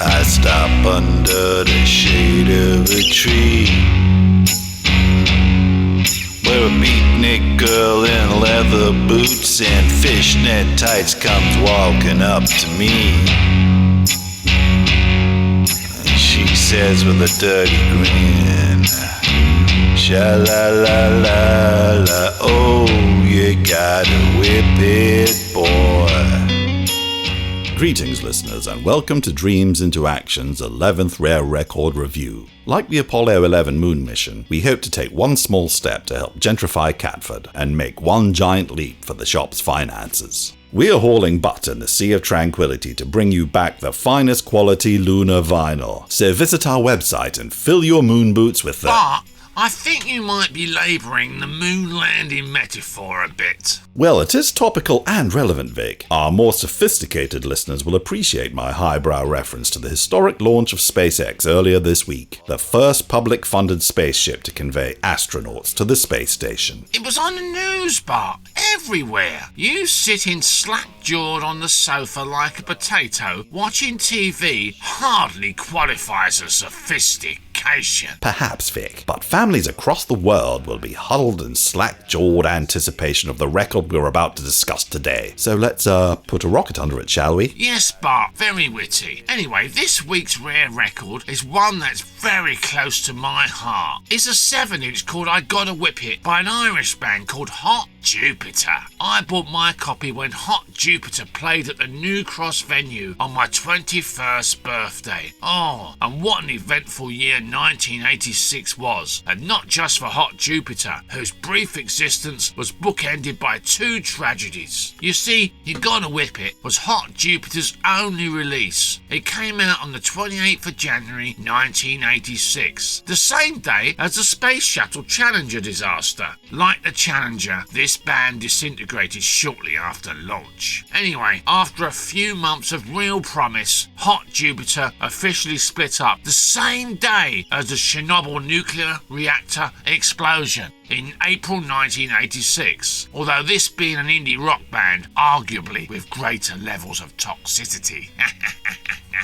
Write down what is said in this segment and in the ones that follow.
I stop under the shade of a tree, where a beatnik girl in leather boots and fishnet tights comes walking up to me. And she says with a dirty grin, sha-la-la-la-la, oh, you gotta whip it, boy. Greetings, listeners, and welcome to Dreams into Action's 11th Rare Record Review. Like the Apollo 11 moon mission, we hope to take one small step to help gentrify Catford and make one giant leap for the shop's finances. We are hauling butt in the Sea of Tranquility to bring you back the finest quality lunar vinyl. So visit our website and fill your moon boots with the... Bart, I think you might be labouring the moon landing metaphor a bit. Well, it is topical and relevant, Vic. Our more sophisticated listeners will appreciate my highbrow reference to the historic launch of SpaceX earlier this week, the first public-funded spaceship to convey astronauts to the space station. It was on the news, Bart, everywhere. You sitting slack-jawed on the sofa like a potato, watching TV, hardly qualifies as sophistication. Perhaps, Vic, but families across the world will be huddled in slack-jawed anticipation of the record we're about to discuss today. So let's put a rocket under it, shall we? Yes, Bart, very witty. Anyway, this week's rare record is one that's very close to my heart. It's a 7-inch called I Gotta Whip It by an Irish band called Hot Jupiter. I bought my copy when Hot Jupiter played at the New Cross venue on my 21st birthday. Oh, and what an eventful year 1986 was, and not just for Hot Jupiter, whose brief existence was bookended by two tragedies. You see, You Gotta Whip It was Hot Jupiter's only release. It came out on the 28th of January 1986, the same day as the Space Shuttle Challenger disaster. Like the Challenger, this band disintegrated shortly after launch. Anyway, after a few months of real promise, Hot Jupiter officially split up the same day as the Chernobyl nuclear reactor explosion in April 1986, although this being an indie rock band, arguably with greater levels of toxicity.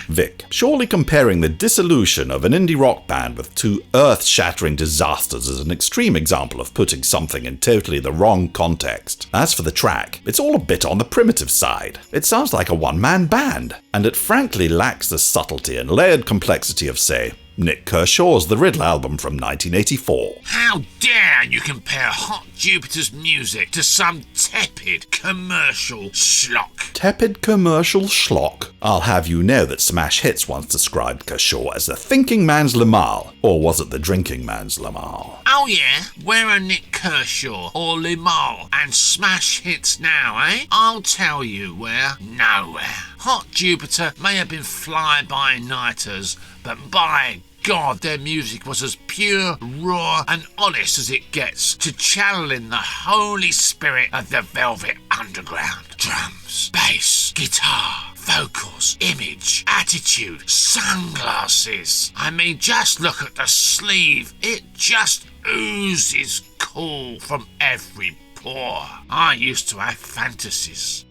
Vic, surely comparing the dissolution of an indie rock band with two earth-shattering disasters is an extreme example of putting something in totally the wrong context. As for the track, it's all a bit on the primitive side. It sounds like a one-man band, and it frankly lacks the subtlety and layered complexity of, say, Nick Kershaw's The Riddle album from 1984. How dare you compare Hot Jupiter's music to some tepid commercial schlock? Tepid commercial schlock? I'll have you know that Smash Hits once described Kershaw as the thinking man's Limahl, or was it the drinking man's Limahl? Oh yeah? Where are Nick Kershaw or Limahl and Smash Hits now, eh? I'll tell you where. Nowhere. Hot Jupiter may have been fly-by-nighters, but by God, their music was as pure, raw and honest as it gets, to channel in the holy spirit of the Velvet Underground. Drums, bass, guitar, vocals, image, attitude, sunglasses. I mean, just look at the sleeve. It just oozes cool from every pore. I used to have fantasies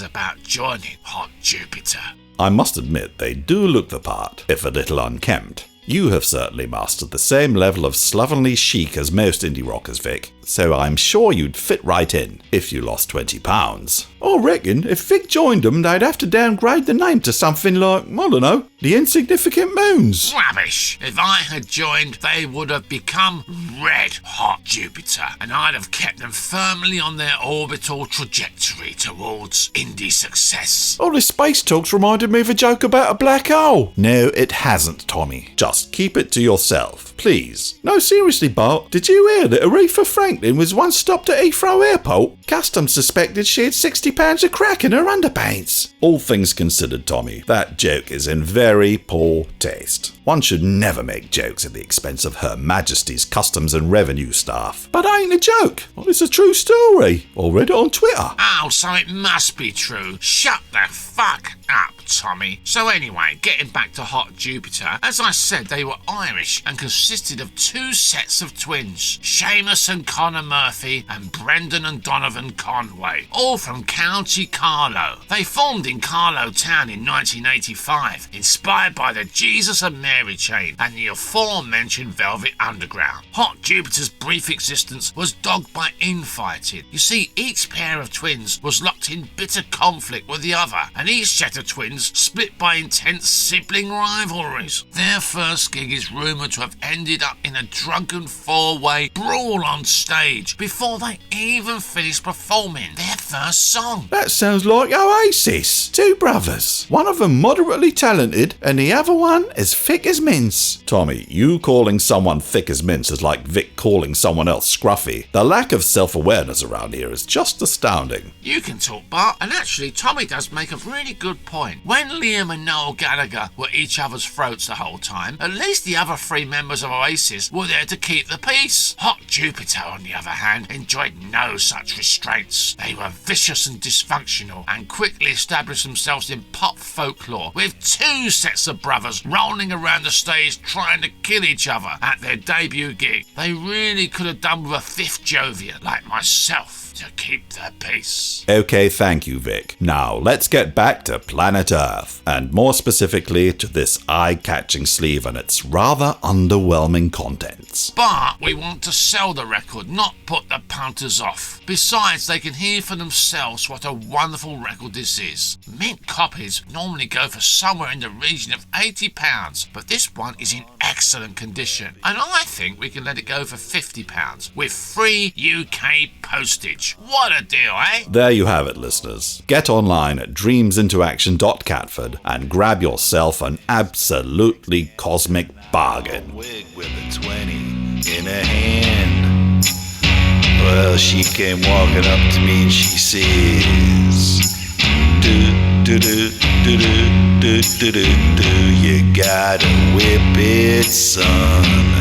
about joining Hot Jupiter. I must admit they do look the part, if a little unkempt. You have certainly mastered the same level of slovenly chic as most indie rockers, Vic, so I'm sure you'd fit right in if you lost 20 pounds. I reckon if Vic joined them, they'd have to downgrade the name to something like, I don't know, the Insignificant Moons. Rubbish! If I had joined, they would have become Red Hot Jupiter, and I'd have kept them firmly on their orbital trajectory towards indie success. Oh, this space talk's reminded me of a joke about a black hole. No, it hasn't, Tommy. Just keep it to yourself, please. No, seriously, Bart, did you hear that Aretha Franklin was once stopped at Heathrow Airport? Customs suspected she had £60 of crack in her underpants. All things considered, Tommy, that joke is in very poor taste. One should never make jokes at the expense of Her Majesty's Customs and Revenue staff. But ain't a joke. Well, it's a true story. I read it on Twitter. Oh, so it must be true. Shut the fuck up, Tommy. So anyway, getting back to Hot Jupiter, as I said, they were Irish and consisted of two sets of twins, Seamus and Connor Murphy and Brendan and Donovan Conway, all from County Carlow. They formed in Carlow Town in 1985, inspired by the Jesus and Mary chain and the aforementioned Velvet Underground. Hot Jupiter's brief existence was dogged by infighting. You see, each pair of twins was locked in bitter conflict with the other, and each set of twins split by intense sibling rivalries. Their first gig is rumoured to have ended up in a drunken four-way brawl on stage before they even finished performing their first song. That sounds like Oasis. Two brothers. One of them moderately talented and the other one as thick as mince. Tommy, you calling someone thick as mince is like Vic calling someone else scruffy. The lack of self-awareness around here is just astounding. You can talk, Bart, and actually Tommy does make a really good point. When Liam and Noel Gallagher were each other's throats the whole time, at least the other three members of Oasis were there to keep the peace. Hot Jupiter, on the other hand, enjoyed no such restraints. They were vicious and dysfunctional and quickly established themselves in pop folklore, with two sets of brothers rolling around the stage trying to kill each other at their debut gig. They really could have done with a fifth Jovian like myself to keep the peace. Okay, thank you, Vic. Now, let's get back to planet Earth, and more specifically to this eye-catching sleeve and its rather underwhelming contents. But we want to sell the record, not put the punters off. Besides, they can hear for themselves what a wonderful record this is. Mint copies normally go for somewhere in the region of £80, but this one is in excellent condition, and I think we can let it go for £50 with free UK postage. What a deal, eh? There you have it, listeners. Get online at dreamsintoaction.catford and grab yourself an absolutely cosmic bargain. Wig with a 20 in her hand. Well, she came walking up to me and she says, do, you gotta whip it, son.